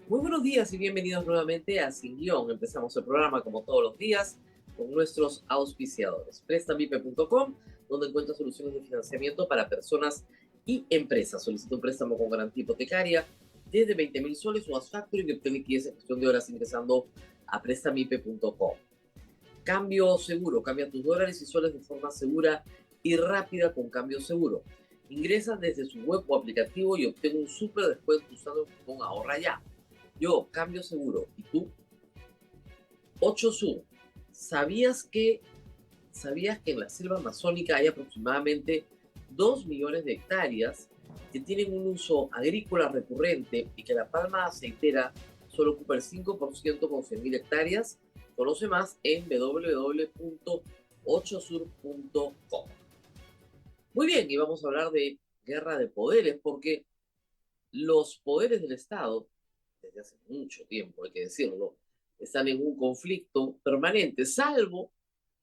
Muy buenos días y bienvenidos nuevamente a Sin Guión. Empezamos el programa como todos los días con nuestros auspiciadores. Prestamipe.com, donde encuentra soluciones de financiamiento para personas y empresas. Solicita un préstamo con garantía hipotecaria desde 20.000 soles o Fast Factoring y obtén liquidez en cuestión de horas ingresando a Prestamipe.com. Cambio seguro, cambia tus dólares y soles de forma segura y rápida con Cambio Seguro. Ingresa desde su web o aplicativo y obtén un súper descuento usando el cupón Ahorra Ya. Yo, Cambio Seguro. ¿Y tú? 8 Sur. ¿Sabías que en la selva amazónica hay aproximadamente 2 millones de hectáreas que tienen un uso agrícola recurrente y que la palma aceitera solo ocupa el 5% con 100.000 hectáreas? Conoce más en www.ochosur.com. Muy bien, y vamos a hablar de guerra de poderes porque los poderes del Estado, desde hace mucho tiempo, hay que decirlo, están en un conflicto permanente, salvo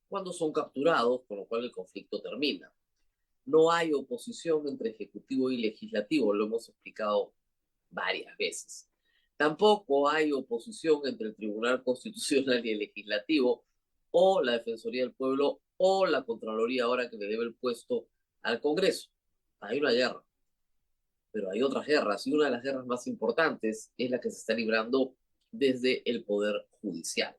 cuando son capturados, con lo cual el conflicto termina. No hay oposición entre ejecutivo y legislativo, lo hemos explicado varias veces. Tampoco hay oposición entre el Tribunal Constitucional y el Legislativo, o la Defensoría del Pueblo, o la Contraloría, ahora que le debe el puesto al Congreso. Hay una guerra, pero hay otras guerras, y una de las guerras más importantes es la que se está librando desde el Poder Judicial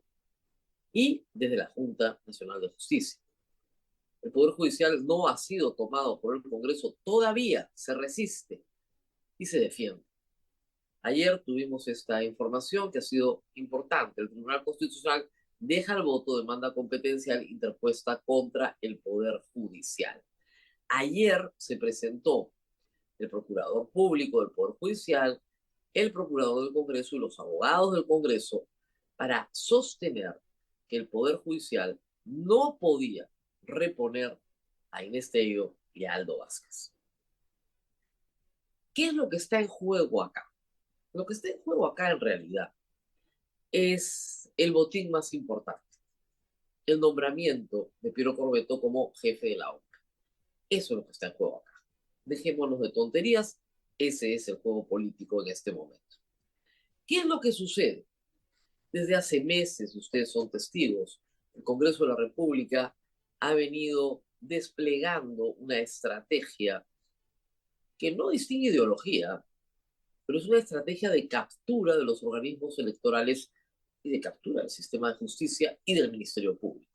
y desde la Junta Nacional de Justicia. El Poder Judicial no ha sido tomado por el Congreso, todavía se resiste y se defiende. Ayer tuvimos esta información que ha sido importante. El Tribunal Constitucional deja el voto de demanda competencial interpuesta contra el Poder Judicial. Ayer se presentó el Procurador Público del Poder Judicial, el Procurador del Congreso y los abogados del Congreso para sostener que el Poder Judicial no podía reponer a Inés Tello y a Aldo Vázquez. ¿Qué es lo que está en juego acá? Lo que está en juego acá en realidad es el botín más importante, el nombramiento de Piero Corbeto como jefe de la ONU. Eso es lo que está en juego acá. Dejémonos de tonterías, ese es el juego político en este momento. ¿Qué es lo que sucede? Desde hace meses, ustedes son testigos, el Congreso de la República ha venido desplegando una estrategia que no distingue ideología, pero es una estrategia de captura de los organismos electorales y de captura del sistema de justicia y del Ministerio Público.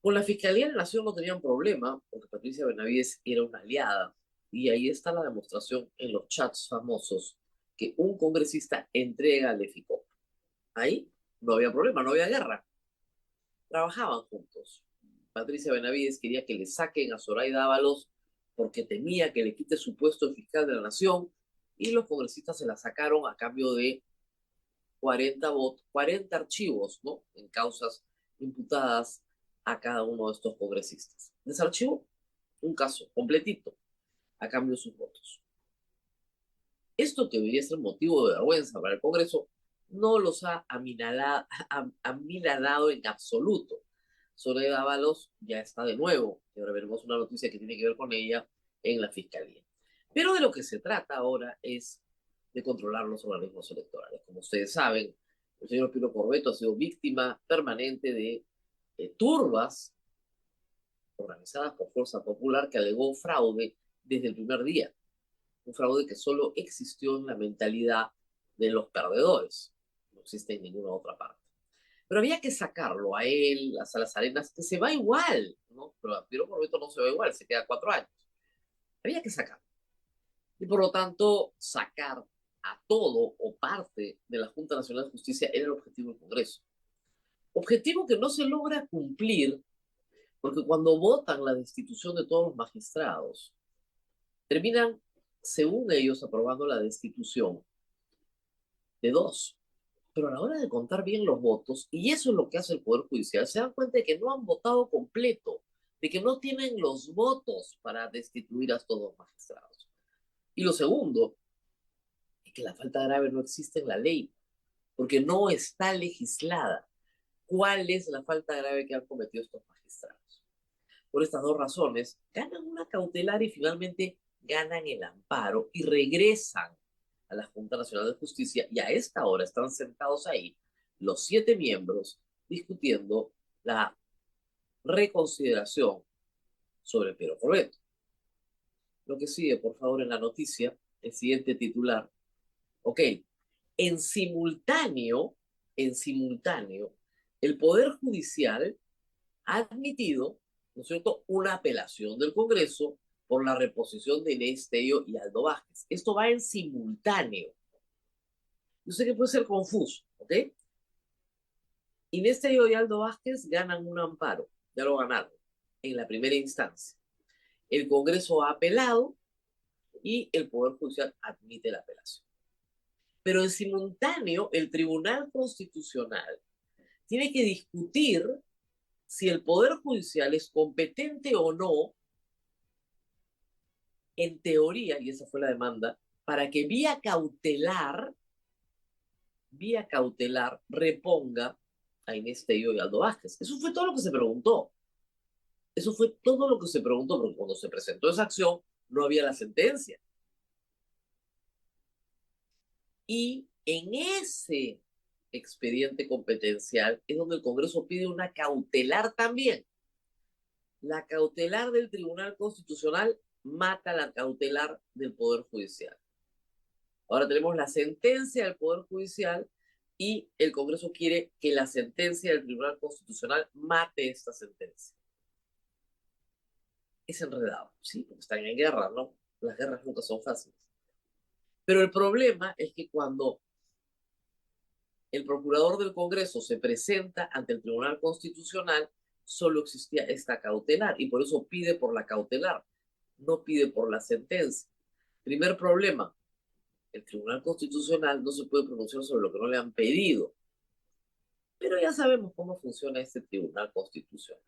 Con la Fiscalía de la Nación no tenían problema, porque Patricia Benavides era una aliada, y ahí está la demostración en los chats famosos que un congresista entrega al EFICOP. Ahí no había problema, no había guerra. Trabajaban juntos. Patricia Benavides quería que le saquen a Zoraida Ábalos porque temía que le quite su puesto de fiscal de la Nación, y los congresistas se la sacaron a cambio de 40 votos, 40 archivos, ¿no? En causas imputadas a cada uno de estos congresistas. Desarchivó un caso completito a cambio de sus votos. Esto que debería ser motivo de vergüenza para el Congreso no los ha amilanado en absoluto. Soledad Ábalos ya está de nuevo, y ahora veremos una noticia que tiene que ver con ella en la Fiscalía. Pero de lo que se trata ahora es de controlar los organismos electorales. Como ustedes saben, el señor Pino Corbeto ha sido víctima permanente de turbas organizadas por Fuerza Popular que alegó fraude desde el primer día. Un fraude que solo existió en la mentalidad de los perdedores. No existe en ninguna otra parte. Pero había que sacarlo a él, a Salas Arenas, que se va igual, ¿no? Pero a Pino Corbeto no se va igual, se queda 4 años. Había que sacarlo. Y por lo tanto, sacar a todo o parte de la Junta Nacional de Justicia era el objetivo del Congreso. Objetivo que no se logra cumplir porque cuando votan la destitución de todos los magistrados, terminan, según ellos, aprobando la destitución de dos. Pero a la hora de contar bien los votos, y eso es lo que hace el Poder Judicial, se dan cuenta de que no han votado completo, de que no tienen los votos para destituir a estos dos magistrados. Y lo segundo es que la falta grave no existe en la ley, porque no está legislada. ¿Cuál es la falta grave que han cometido estos magistrados? Por estas dos razones, ganan una cautelar y finalmente ganan el amparo y regresan a la Junta Nacional de Justicia y a esta hora están sentados ahí los 7 miembros discutiendo la reconsideración sobre Piero Corbeto. Lo que sigue, por favor, en la noticia, el siguiente titular. Ok, en simultáneo, el Poder Judicial ha admitido, ¿no es cierto?, una apelación del Congreso por la reposición de Inés Tello y Aldo Vázquez. Esto va en simultáneo. Yo sé que puede ser confuso, ¿ok? Inés Tello y Aldo Vázquez ganan un amparo, ya lo ganaron, en la primera instancia. El Congreso ha apelado y el Poder Judicial admite la apelación. Pero en simultáneo, el Tribunal Constitucional tiene que discutir si el Poder Judicial es competente o no, en teoría, y esa fue la demanda, para que vía cautelar reponga a Inés Tello y Aldo Vázquez. Eso fue todo lo que se preguntó. Eso fue todo lo que se preguntó, porque cuando se presentó esa acción no había la sentencia. Y en ese expediente competencial es donde el Congreso pide una cautelar también. La cautelar del Tribunal Constitucional mata la cautelar del Poder Judicial. Ahora tenemos la sentencia del Poder Judicial y el Congreso quiere que la sentencia del Tribunal Constitucional mate esta sentencia. Es enredado, sí, porque están en guerra, ¿no? Las guerras nunca son fáciles. Pero el problema es que cuando el procurador del Congreso se presenta ante el Tribunal Constitucional, solo existía esta cautelar y por eso pide por la cautelar, no pide por la sentencia. Primer problema, el Tribunal Constitucional no se puede pronunciar sobre lo que no le han pedido. Pero ya sabemos cómo funciona este Tribunal Constitucional.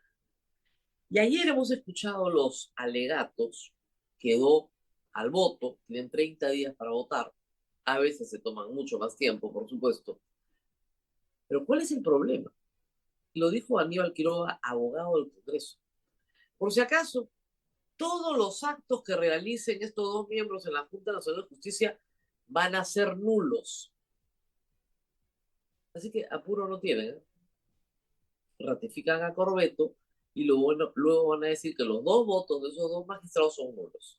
Y ayer hemos escuchado los alegatos, quedó al voto, tienen 30 días para votar, a veces se toman mucho más tiempo, por supuesto. Pero ¿cuál es el problema? Lo dijo Aníbal Quiroga, abogado del Congreso. Por si acaso, todos los actos que realicen estos dos miembros en la Junta Nacional de Justicia van a ser nulos. Así que apuro no tienen, ¿eh? Ratifican a Corbeto y luego van a decir que los dos votos de esos dos magistrados son nulos.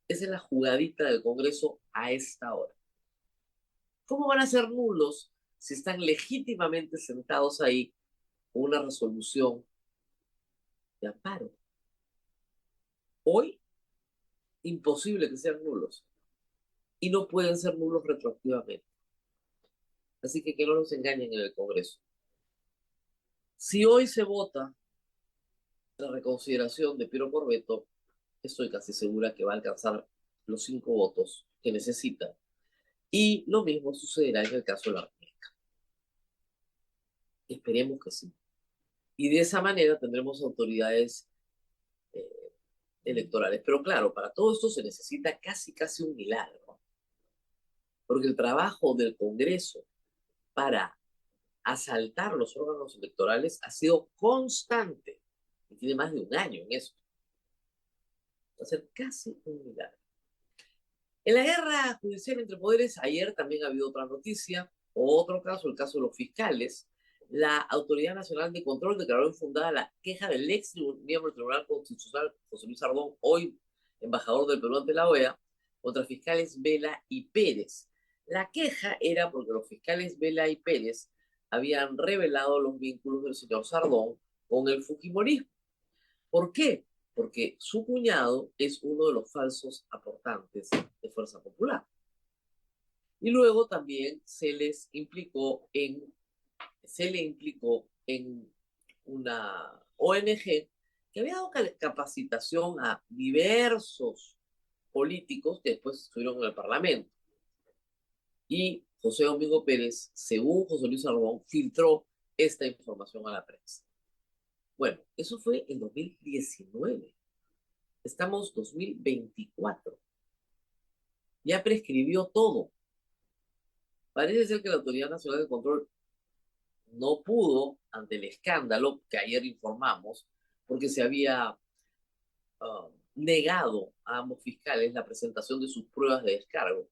Esa es la jugadita del Congreso a esta hora. ¿Cómo van a ser nulos si están legítimamente sentados ahí con una resolución de amparo? Hoy, imposible que sean nulos. Y no pueden ser nulos retroactivamente. Así que no nos engañen en el Congreso. Si hoy se vota la reconsideración de Piero Corbeto, estoy casi segura que va a alcanzar los 5 votos que necesita. Y lo mismo sucederá en el caso de la República. Esperemos que sí. Y de esa manera tendremos autoridades electorales. Pero claro, para todo esto se necesita casi un milagro. Porque el trabajo del Congreso para asaltar los órganos electorales ha sido constante. Y tiene más de un año en esto. Va a ser casi un milagro. En la guerra judicial entre poderes, ayer también ha habido otra noticia, otro caso, el caso de los fiscales. La Autoridad Nacional de Control declaró infundada la queja del ex miembro del Tribunal Constitucional, José Luis Sardón, hoy embajador del Perú ante la OEA, contra fiscales Vela y Pérez. La queja era porque los fiscales Vela y Pérez habían revelado los vínculos del señor Sardón con el fujimorismo. ¿Por qué? Porque su cuñado es uno de los falsos aportantes de Fuerza Popular. Y luego también se le implicó en una ONG que había dado capacitación a diversos políticos que después estuvieron en el Parlamento. Y José Domingo Pérez, según José Luis Sardón, filtró esta información a la prensa. Bueno, eso fue en 2019. Estamos 2024. Ya prescribió todo. Parece ser que la Autoridad Nacional de Control no pudo, ante el escándalo que ayer informamos, porque se había negado a ambos fiscales la presentación de sus pruebas de descargo.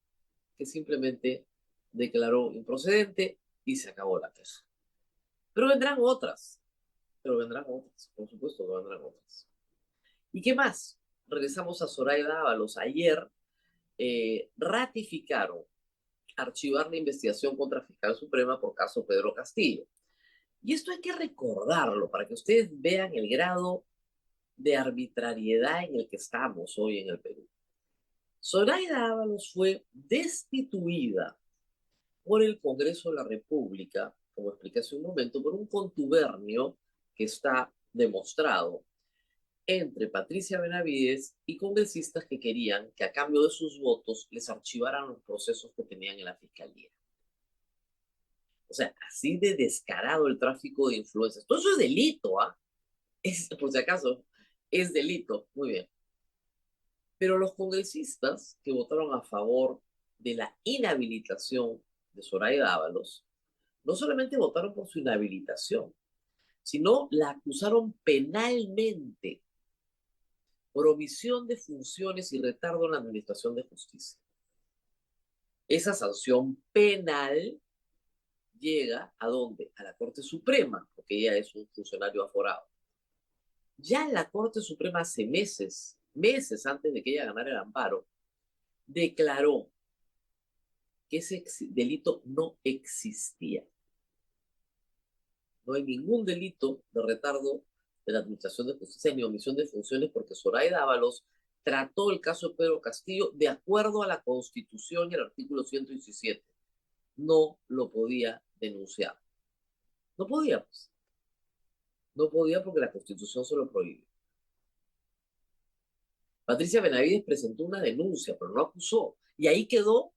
que simplemente declaró improcedente y se acabó la queja. Pero vendrán otras, por supuesto que vendrán otras. ¿Y qué más? Regresamos a Zoraida Ábalos. Ayer ratificaron archivar la investigación contra Fiscal Suprema por caso Pedro Castillo. Y esto hay que recordarlo para que ustedes vean el grado de arbitrariedad en el que estamos hoy en el Perú. Zoraida Ábalos fue destituida por el Congreso de la República, como expliqué hace un momento, por un contubernio que está demostrado entre Patricia Benavides y congresistas que querían que a cambio de sus votos les archivaran los procesos que tenían en la Fiscalía. O sea, así de descarado el tráfico de influencias. Todo eso es delito, ¿ah? Por si acaso, es delito. Muy bien. Pero los congresistas que votaron a favor de la inhabilitación de Zoraida Ábalos, no solamente votaron por su inhabilitación, sino la acusaron penalmente por omisión de funciones y retardo en la administración de justicia. Esa sanción penal llega ¿a dónde? A la Corte Suprema, porque ella es un funcionario aforado. Ya la Corte Suprema hace meses antes de que ella ganara el amparo, declaró que ese delito no existía. No hay ningún delito de retardo de la administración de justicia ni omisión de funciones porque Zoraida Ábalos trató el caso de Pedro Castillo de acuerdo a la Constitución y el artículo 117. No lo podía denunciar. No podía, pues. No podía porque la Constitución se lo prohíbe. Patricia Benavides presentó una denuncia, pero no acusó. Y ahí quedó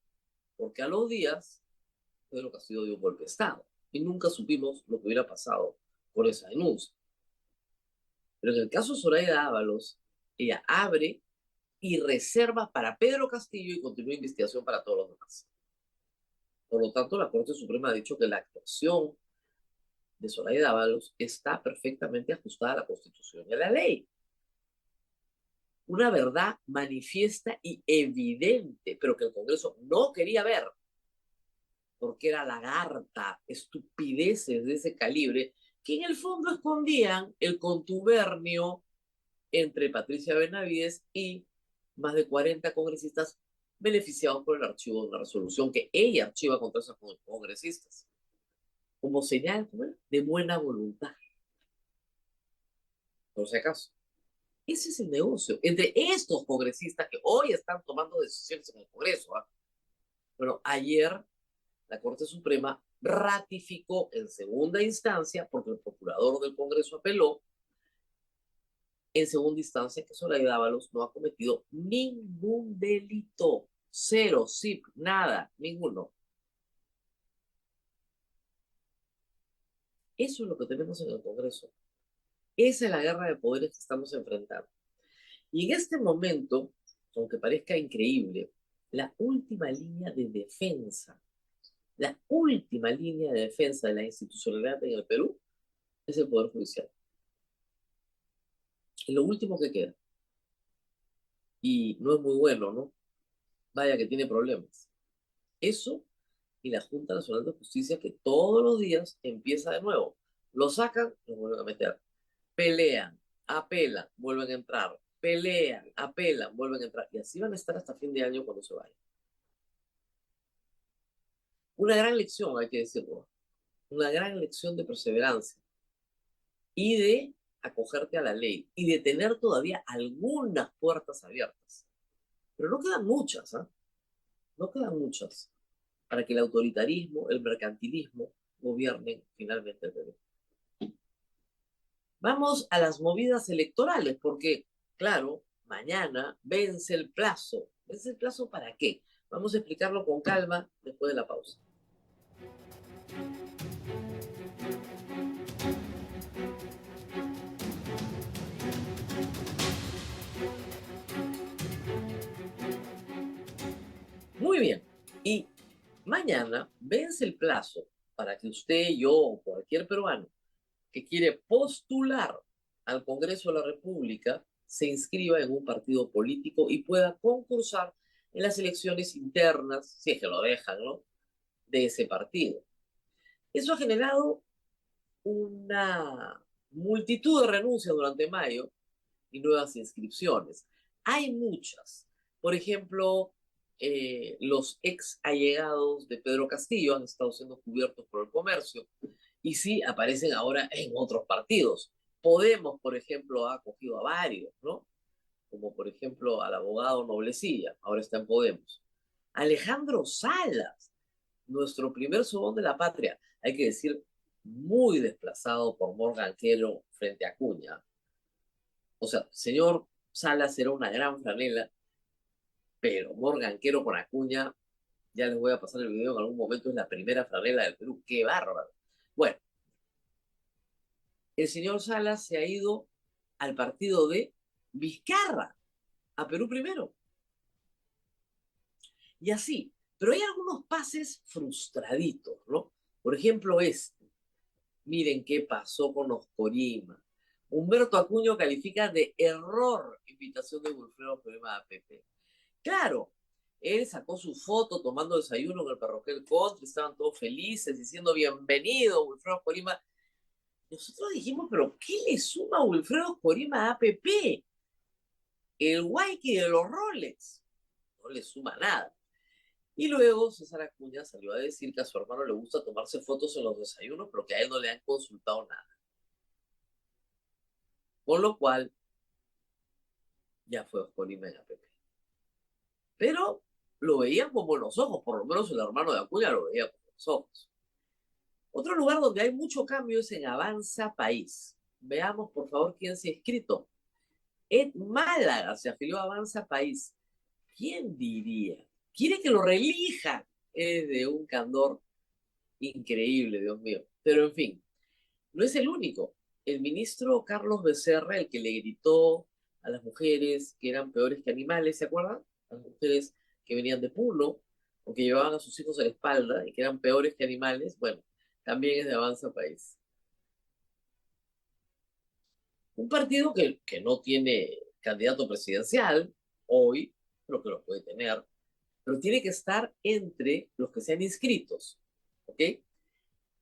porque a los días Pedro Castillo dio un golpe de Estado. Y nunca supimos lo que hubiera pasado por esa denuncia. Pero en el caso de Zoraida Ábalos, ella abre y reserva para Pedro Castillo y continúa investigación para todos los demás. Por lo tanto, la Corte Suprema ha dicho que la actuación de Zoraida Ábalos está perfectamente ajustada a la Constitución y a la ley. Una verdad manifiesta y evidente, pero que el Congreso no quería ver, porque era lagarta, estupideces de ese calibre, que en el fondo escondían el contubernio entre Patricia Benavides y más de 40 congresistas beneficiados por el archivo de una resolución que ella archiva contra esos congresistas, como señal de buena voluntad, por si acaso. Ese es el negocio entre estos congresistas que hoy están tomando decisiones en el Congreso. ¿Ah? Bueno, ayer la Corte Suprema ratificó en segunda instancia, porque el procurador del Congreso apeló, en segunda instancia que Zoraida Ábalos no ha cometido ningún delito. Cero, sí, nada, ninguno. Eso es lo que tenemos en el Congreso. Esa es la guerra de poderes que estamos enfrentando. Y en este momento, aunque parezca increíble, la última línea de defensa de la institucionalidad en el Perú es el Poder Judicial. Es lo último que queda. Y no es muy bueno, ¿no? Vaya que tiene problemas. Eso y la Junta Nacional de Justicia que todos los días empieza de nuevo. Lo sacan, lo vuelven a meter. Pelean, apelan, vuelven a entrar. Pelean, apelan, vuelven a entrar. Y así van a estar hasta fin de año cuando se vayan. Una gran lección, hay que decirlo. Una gran lección de perseverancia y de acogerte a la ley y de tener todavía algunas puertas abiertas. Pero no quedan muchas, ¿ah? No quedan muchas para que el autoritarismo, el mercantilismo gobiernen finalmente el Perú. Vamos a las movidas electorales, porque, claro, mañana vence el plazo. ¿Vence el plazo para qué? Vamos a explicarlo con calma después de la pausa. Muy bien. Y mañana vence el plazo para que usted, yo o cualquier peruano que quiere postular al Congreso de la República se inscriba en un partido político y pueda concursar en las elecciones internas, si es que lo dejan, ¿no?, de ese partido. Eso ha generado una multitud de renuncias durante mayo y nuevas inscripciones. Hay muchas. Por ejemplo, los ex allegados de Pedro Castillo han estado siendo cubiertos por el comercio y sí aparecen ahora en otros partidos. Podemos, por ejemplo, ha acogido a varios, ¿no? Como por ejemplo al abogado Noblecilla, ahora está en Podemos. Alejandro Salas, nuestro primer sobón de la patria, hay que decir, muy desplazado por Morgan Quero frente a Acuña. O sea, señor Salas era una gran franela, pero Morgan Quero con Acuña, ya les voy a pasar el video en algún momento, es la primera franela del Perú. ¡Qué bárbaro! Bueno, el señor Salas se ha ido al partido de Vizcarra, a Perú Primero. Y así, pero hay algunos pases frustraditos, ¿no? Por ejemplo, miren qué pasó con Oscorima. Humberto Acuña califica de error invitación de Wilfredo Corima a APP. Claro, él sacó su foto tomando desayuno en el Parroquial Country, estaban todos felices, diciendo bienvenido, Wilfredo Corima. Nosotros dijimos, pero ¿qué le suma Wilfredo Corima a APP? El Waiki de los Rolex. No le suma nada. Y luego César Acuña salió a decir que a su hermano le gusta tomarse fotos en los desayunos, pero que a él no le han consultado nada. Con lo cual, ya fue Oscorima en APP. Pero lo veían con buenos ojos, por lo menos el hermano de Acuña lo veía con buenos ojos. Otro lugar donde hay mucho cambio es en Avanza País. Veamos, por favor, quién se ha inscrito. Ed Málaga se afilió a Avanza País. ¿Quién diría? Quiere que lo reelijan. Es de un candor increíble, Dios mío. Pero en fin, no es el único. El ministro Carlos Becerra, el que le gritó a las mujeres que eran peores que animales, ¿se acuerdan? A las mujeres que venían de Puno o que llevaban a sus hijos a la espalda y que eran peores que animales, bueno, también es de Avanza País. Un partido que no tiene candidato presidencial hoy, pero que lo puede tener, pero tiene que estar entre los que sean inscritos, ¿ok?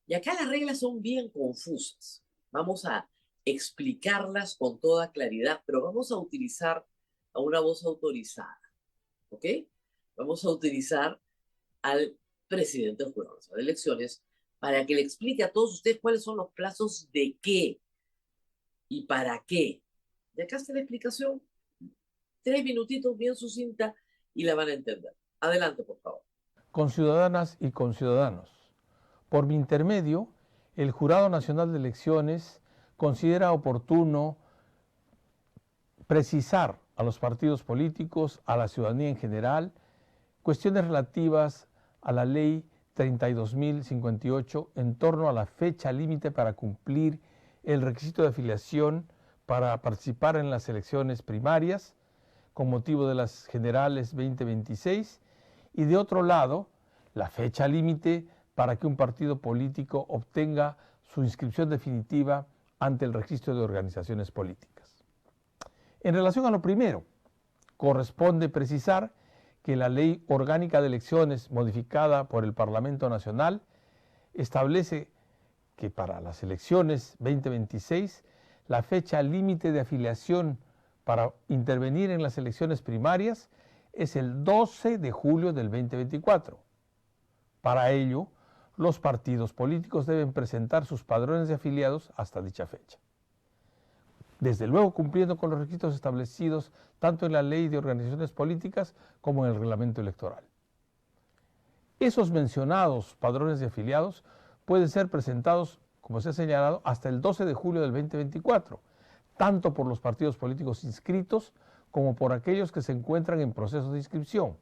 Y acá las reglas son bien confusas. Vamos a explicarlas con toda claridad, pero vamos a utilizar a una voz autorizada, ¿ok? Vamos a utilizar al presidente del Jurado Nacional de Elecciones para que le explique a todos ustedes cuáles son los plazos de qué y para qué. Y acá está la explicación. 3 minutitos bien sucinta y la van a entender. Adelante, por favor. Conciudadanas y conciudadanos, por mi intermedio, el Jurado Nacional de Elecciones considera oportuno precisar a los partidos políticos, a la ciudadanía en general, cuestiones relativas a la Ley 32.058 en torno a la fecha límite para cumplir el requisito de afiliación para participar en las elecciones primarias con motivo de las generales 2026 y de otro lado, la fecha límite para que un partido político obtenga su inscripción definitiva ante el registro de organizaciones políticas. En relación a lo primero, corresponde precisar que la Ley Orgánica de Elecciones modificada por el Parlamento Nacional establece que para las elecciones 2026 la fecha límite de afiliación para intervenir en las elecciones primarias es el 12 de julio del 2024. Para ello, los partidos políticos deben presentar sus padrones de afiliados hasta dicha fecha. Desde luego cumpliendo con los requisitos establecidos tanto en la Ley de Organizaciones Políticas como en el Reglamento Electoral. Esos mencionados padrones de afiliados pueden ser presentados, como se ha señalado, hasta el 12 de julio del 2024, tanto por los partidos políticos inscritos como por aquellos que se encuentran en proceso de inscripción.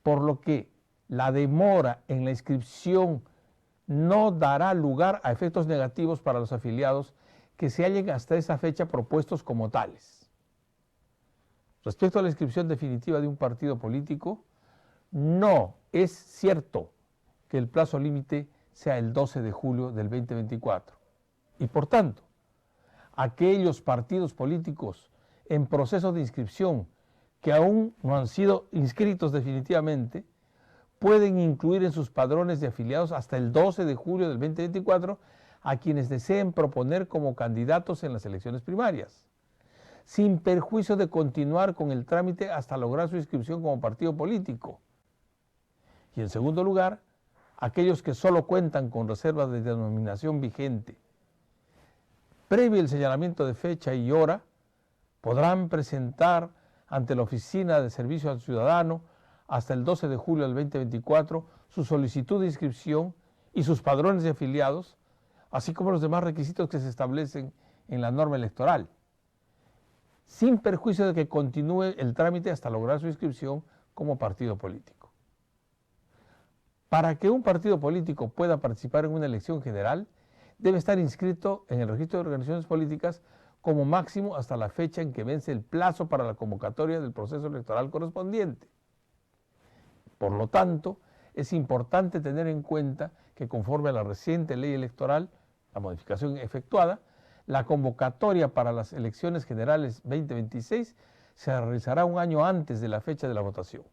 Por lo que la demora en la inscripción no dará lugar a efectos negativos para los afiliados que se hallen hasta esa fecha propuestos como tales. Respecto a la inscripción definitiva de un partido político, no es cierto que el plazo límite sea el 12 de julio del 2024. Y por tanto, aquellos partidos políticos en proceso de inscripción que aún no han sido inscritos definitivamente pueden incluir en sus padrones de afiliados hasta el 12 de julio del 2024 a quienes deseen proponer como candidatos en las elecciones primarias, sin perjuicio de continuar con el trámite hasta lograr su inscripción como partido político. Y en segundo lugar, aquellos que solo cuentan con reserva de denominación vigente, previo el señalamiento de fecha y hora, podrán presentar ante la Oficina de Servicio al Ciudadano hasta el 12 de julio del 2024 su solicitud de inscripción y sus padrones de afiliados, así como los demás requisitos que se establecen en la norma electoral, sin perjuicio de que continúe el trámite hasta lograr su inscripción como partido político. Para que un partido político pueda participar en una elección general, debe estar inscrito en el registro de organizaciones políticas como máximo hasta la fecha en que vence el plazo para la convocatoria del proceso electoral correspondiente. Por lo tanto, es importante tener en cuenta que conforme a la reciente ley electoral, la modificación efectuada, la convocatoria para las elecciones generales 2026 se realizará un año antes de la fecha de la votación.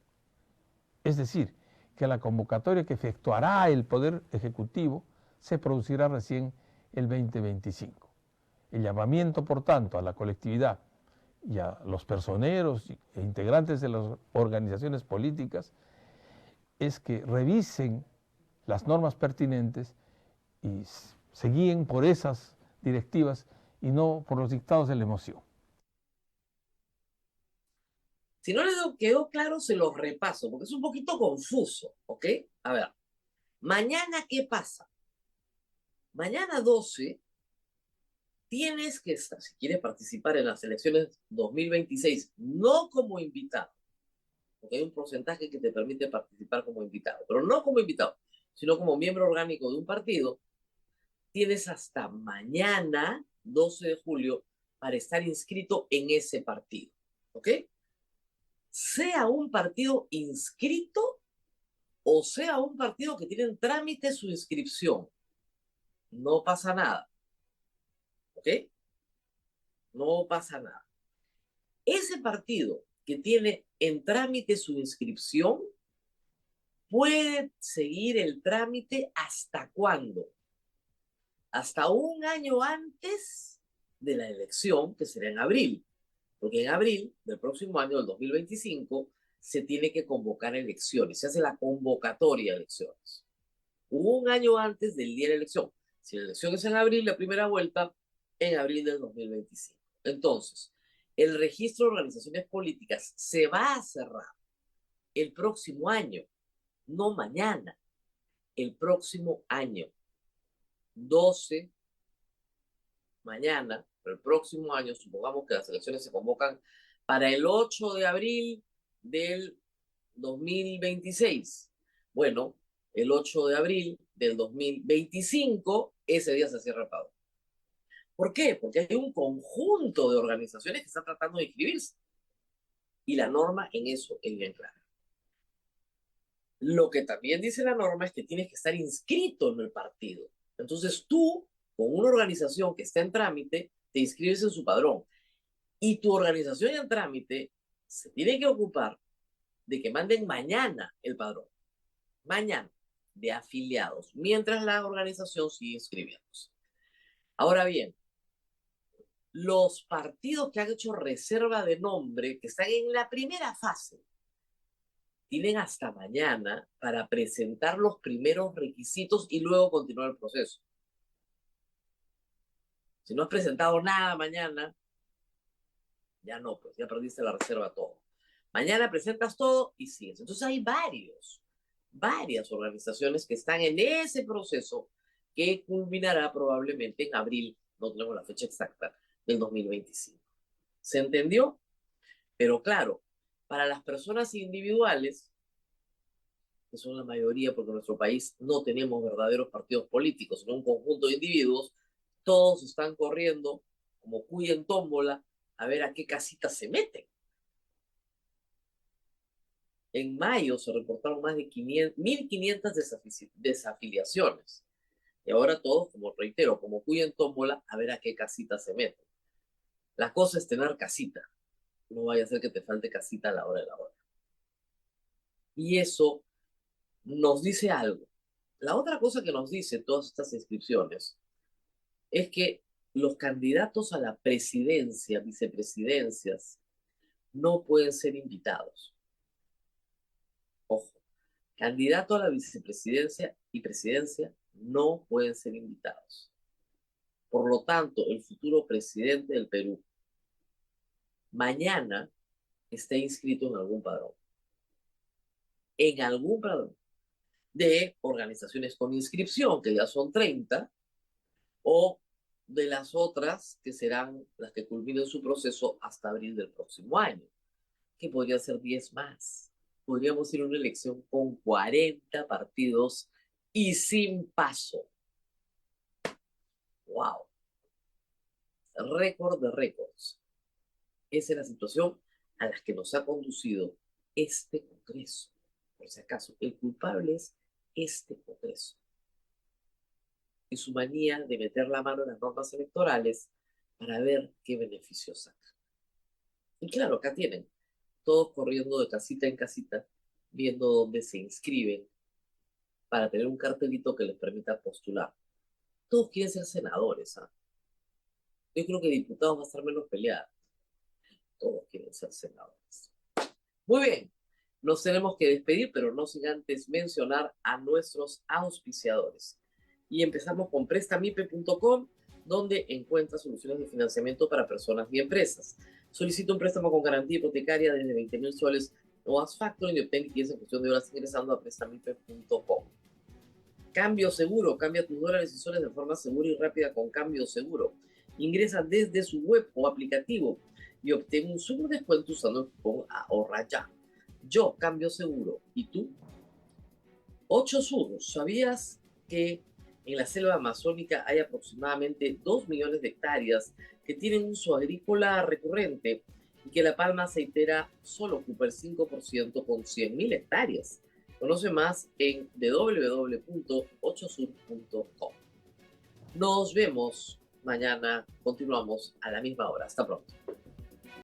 Es decir, que la convocatoria que efectuará el Poder Ejecutivo se producirá recién el 2025. El llamamiento, por tanto, a la colectividad y a los personeros e integrantes de las organizaciones políticas es que revisen las normas pertinentes y se guíen por esas directivas y no por los dictados de la emoción. Si no les quedó claro, se los repaso, porque es un poquito confuso, ¿ok? A ver, mañana, ¿qué pasa? Mañana 12, tienes que estar, si quieres participar en las elecciones 2026, no como invitado, porque hay un porcentaje que te permite participar como invitado, pero no como invitado, sino como miembro orgánico de un partido, tienes hasta mañana, 12 de julio, para estar inscrito en ese partido, ¿ok? Sea un partido inscrito o sea un partido que tiene en trámite su inscripción. No pasa nada, ¿ok? No pasa nada. Ese partido que tiene en trámite su inscripción puede seguir el trámite ¿hasta cuándo? Hasta un año antes de la elección, que será en abril. Porque en abril del próximo año, del 2025, se tiene que convocar elecciones. Se hace la convocatoria de elecciones. Un año antes del día de la elección. Si la elección es en abril, la primera vuelta, en abril del 2025. Entonces, el registro de organizaciones políticas se va a cerrar el próximo año, no mañana, el próximo año. 12, mañana, pero el próximo año, supongamos que las elecciones se convocan para el 8 de abril del 2026. Bueno, el 8 de abril del 2025, ese día se cierra el padrón. ¿Por qué? Porque hay un conjunto de organizaciones que están tratando de inscribirse. Y la norma en eso es bien clara. Lo que también dice la norma es que tienes que estar inscrito en el partido. Entonces tú, con una organización que está en trámite, te inscribes en su padrón. Y tu organización en trámite se tiene que ocupar de que manden mañana el padrón. Mañana, de afiliados, mientras la organización sigue inscribiéndose. Ahora bien, los partidos que han hecho reserva de nombre, que están en la primera fase, tienen hasta mañana para presentar los primeros requisitos y luego continuar el proceso. Si no has presentado nada mañana, ya no, pues ya perdiste la reserva todo. Mañana presentas todo y sigues. Entonces hay varias organizaciones que están en ese proceso que culminará probablemente en abril, no tenemos la fecha exacta, del 2025. ¿Se entendió? Pero claro, para las personas individuales, que son la mayoría, porque en nuestro país no tenemos verdaderos partidos políticos, sino un conjunto de individuos, todos están corriendo como cuy en tómbola a ver a qué casita se meten. En mayo se reportaron más de 1.500 desafiliaciones. Y ahora todos, como reitero, como cuy en tómbola, a ver a qué casita se meten. La cosa es tener casita. No vaya a ser que te falte casita a la hora de la hora. Y eso nos dice algo. La otra cosa que nos dice todas estas inscripciones es que los candidatos a la presidencia, vicepresidencias, no pueden ser invitados. Ojo, candidato a la vicepresidencia y presidencia no pueden ser invitados. Por lo tanto, el futuro presidente del Perú mañana está inscrito en algún padrón de organizaciones con inscripción, que ya son 30, o de las otras que serán las que culminen su proceso hasta abril del próximo año, que podrían ser 10 más. Podríamos ir a una elección con 40 partidos y sin paso. ¡Wow! Récord de récords. Esa es la situación a la que nos ha conducido este Congreso. Por si acaso, el culpable es este Congreso y su manía de meter la mano en las normas electorales para ver qué beneficios saca. Y claro, acá tienen todos corriendo de casita en casita, viendo dónde se inscriben para tener un cartelito que les permita postular. Todos quieren ser senadores, ¿ah? Yo creo que diputados va a estar menos peleados. Todos quieren ser senadores. Muy bien, nos tenemos que despedir, pero no sin antes mencionar a nuestros auspiciadores. Y empezamos con prestamipe.com, donde encuentra soluciones de financiamiento para personas y empresas. Solicita un préstamo con garantía hipotecaria desde 20.000 soles o haz factoring y obtén liquidez en cuestión de horas ingresando a prestamipe.com. Cambio Seguro, cambia tus dólares y soles de forma segura y rápida con Cambio Seguro. Ingresa desde su web o aplicativo y obtén un super descuento usando el cupón Ahorra Ya. Yo Cambio Seguro. ¿Y tú? 8 Sur, ¿sabías que en la selva amazónica hay aproximadamente 2 millones de hectáreas que tienen uso agrícola recurrente y que la palma aceitera solo ocupa el 5% con 100.000 hectáreas? Conoce más en www.8sur.com. Nos vemos mañana, continuamos a la misma hora. Hasta pronto.